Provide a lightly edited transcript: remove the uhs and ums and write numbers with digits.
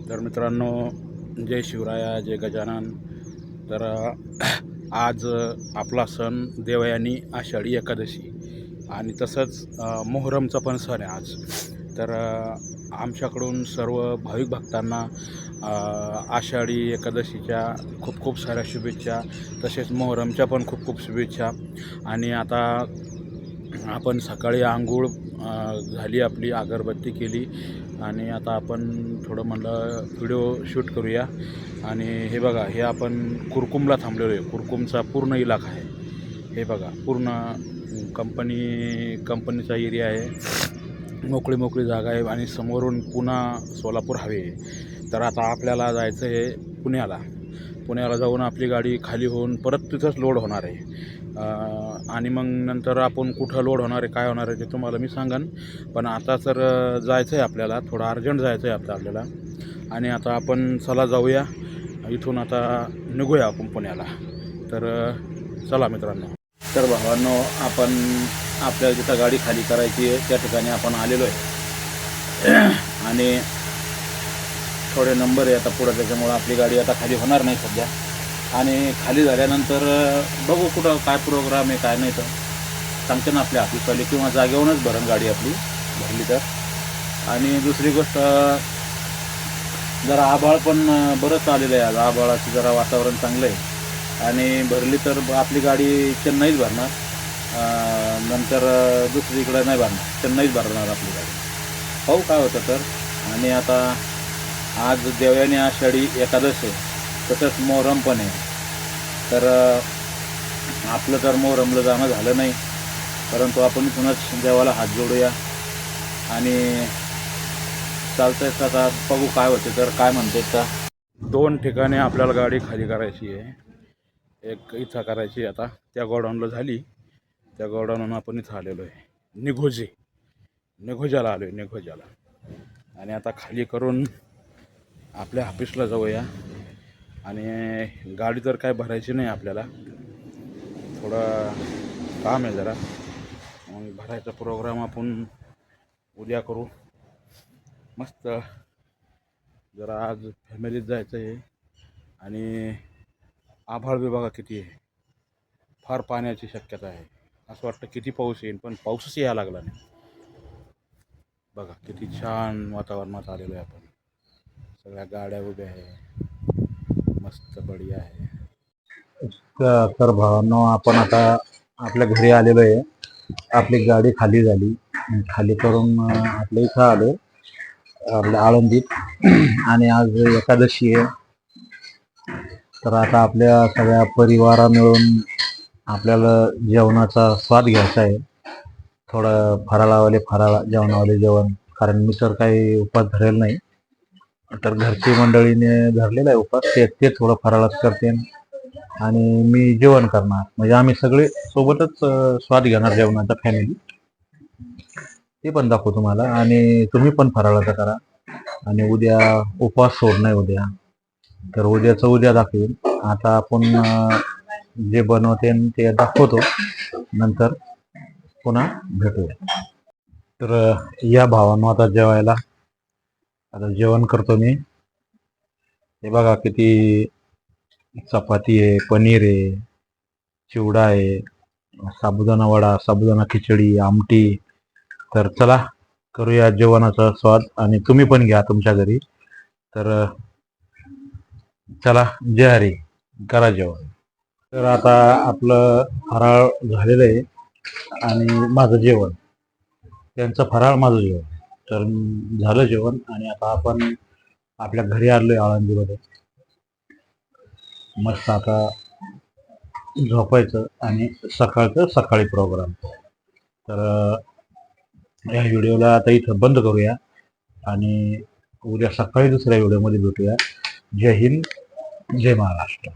तर मित्रांनो, जय शिवराया, जय गजानन. तर आज आपला सण देवयानी आषाढी एकादशी आणि तसंच मोहरमचा पण सण आहे आज. तर आमच्याकडून सर्व भाविक भक्तांना आषाढी एकादशीच्या खूप खूप साऱ्या शुभेच्छा, तसेच मोहरमच्या पण खूप खूप शुभेच्छा. आणि आता आपण सकाळी आंघोळ झाली, आपली अगरबत्ती केली आणि आता आपण थोडं म्हणलं व्हिडिओ शूट करूया. आणि हे बघा, हे आपण कुरकुमला थांबलेलो आहे. कुरकुमचा पूर्ण इलाका आहे. हे बघा, पूर्ण कंपनीचा एरिया आहे. मोकळी मोकळी जागा आहे आणि समोरून पुन्हा सोलापूर हायवे आहे. तर आता आपल्याला जायचं आहे पुण्याला जाऊन आपली गाडी खाली होऊन परत तिथंच लोड होणार आहे. आणि मग नंतर आपण कुठं लोड होणार आहे, काय होणार आहे ते तुम्हाला मी सांगेन. पण आता तर जायचं आहे आपल्याला, थोडं अर्जंट जायचं आहे आपल्याला. आणि आता आपण चला जाऊया, इथून आता निघूया आपण पुण्याला. तर चला मित्रांनो. तर भावांनो, आपण आपल्याला जिथं गाडी खाली करायची आहे त्या ठिकाणी आपण आलेलो आहे. आणि थोडे नंबर आहे आता पुढं, त्याच्यामुळं आपली गाडी आता खाली होणार नाही सध्या. आणि खाली झाल्यानंतर बघू कुठं काय प्रोग्राम आहे काय नाही, तर सांगते ना आपल्या ऑफिसवाले, किंवा जागेवरूनच भरण गाडी आपली भरली तर. आणि दुसरी गोष्ट, जरा आभाळ पण बरंच आलेलं आहे आज. आभाळाचं जरा वातावरण चांगलं आहे. आणि भरली तर आपली गाडी चेन्नईच भरणार, नंतर दुसरीकडे नाही भरणार, चेन्नईच भरणार आपली गाडी. पाहू काय होतं तर. आणि आता आज देवयानी आषाढी एकादश आहे, तसंच मोहरम पण आहे. तर आपलं तर मोहरमला जाणं झालं नाही, परंतु आपण इथूनच देवाला हात जोडूया. आणि चालतंय आता बघू काय होते तर. काय म्हणते का, 2 ठिकाणी आपल्याला गाडी खाली करायची आहे. एक इथं करायची आता, त्या गोडाऊनला झाली, त्या गोडाऊनला आपण इथं आलेलो आहे. निघोजाला आलो आहे, निघोजाला. आणि आता खाली करून आपल्या ऑफिसला जाऊया. आणि गाडी तर काय भरायची नाही आपल्याला, थोडं काम आहे जरा, मग भरायचा प्रोग्राम आपण उद्या करू. मस्त जरा आज फॅमिलीत जायचं आहे. आणि आभाळ बी बघा किती आहे, फार पाण्याची शक्यता आहे. असं वाटतं किती पाऊस येईल, पण पाऊसच यायला लागला नाही. बघा किती छान वातावरणात आलेलो आहे आपण. सगळ्या गाड्या उभ्या आहे, मस्त बढिया आहे. तर भावांनो, आपण आता आपल्या घरी आलेलो आहे. आपली गाडी खाली झाली, खाली करून आपल्या इथं आलो, आपल्या आळंदीत. आणि आज एकादशी आहे. तर आता आपल्या सगळ्या परिवारा मिळून आपल्याला जेवणाचा स्वाद घ्यायचा आहे. थोडं फराळ जेवणावाले जेवण, कारण मी तर काही उपास धरेल नाही. तर घरची मंडळीने धरलेला आहे उपास, ते थोडं फराळच करते आणि मी जेवण करणार. म्हणजे आम्ही सगळे सोबतच स्वाद घेणार जेवणाचा, फॅमिली. ते पण दाखवू तुम्हाला. आणि तुम्ही पण फराळाचं करा. आणि उद्या उपवास सोड नाही उद्या, तर उद्याचं उद्या दाखवेन. आता आपण जे बनवते ते दाखवतो, नंतर पुन्हा भेटूया. तर या भावांनो आता जेवायला. आता जेवण करतो मी. हे बघा किती चपाती आहे, पनीर आहे, चिवडा आहे, साबुदाणा वडा, साबुदाणा खिचडी, आमटी. तर चला करूया जेवणाचा स्वाद, आणि तुम्ही पण घ्या तुमच्या घरी. तर चला, जय हरी, करा जेवण. तर आता आपलं फराळ झालेलं आहे आणि माझं जेवण, त्यांचं फराळ माझं जेवण. तर झालं जेवण आणि आता आपण आपल्या घरी आलोय आळंदीमध्ये. मस्त आता झोपायचं आणि सकाळचं सकाळी प्रोग्राम. तर या व्हिडिओला आता इथं बंद करूया आणि उद्या सकाळी दुसऱ्या व्हिडिओमध्ये भेटूया. जय हिंद, जय महाराष्ट्र.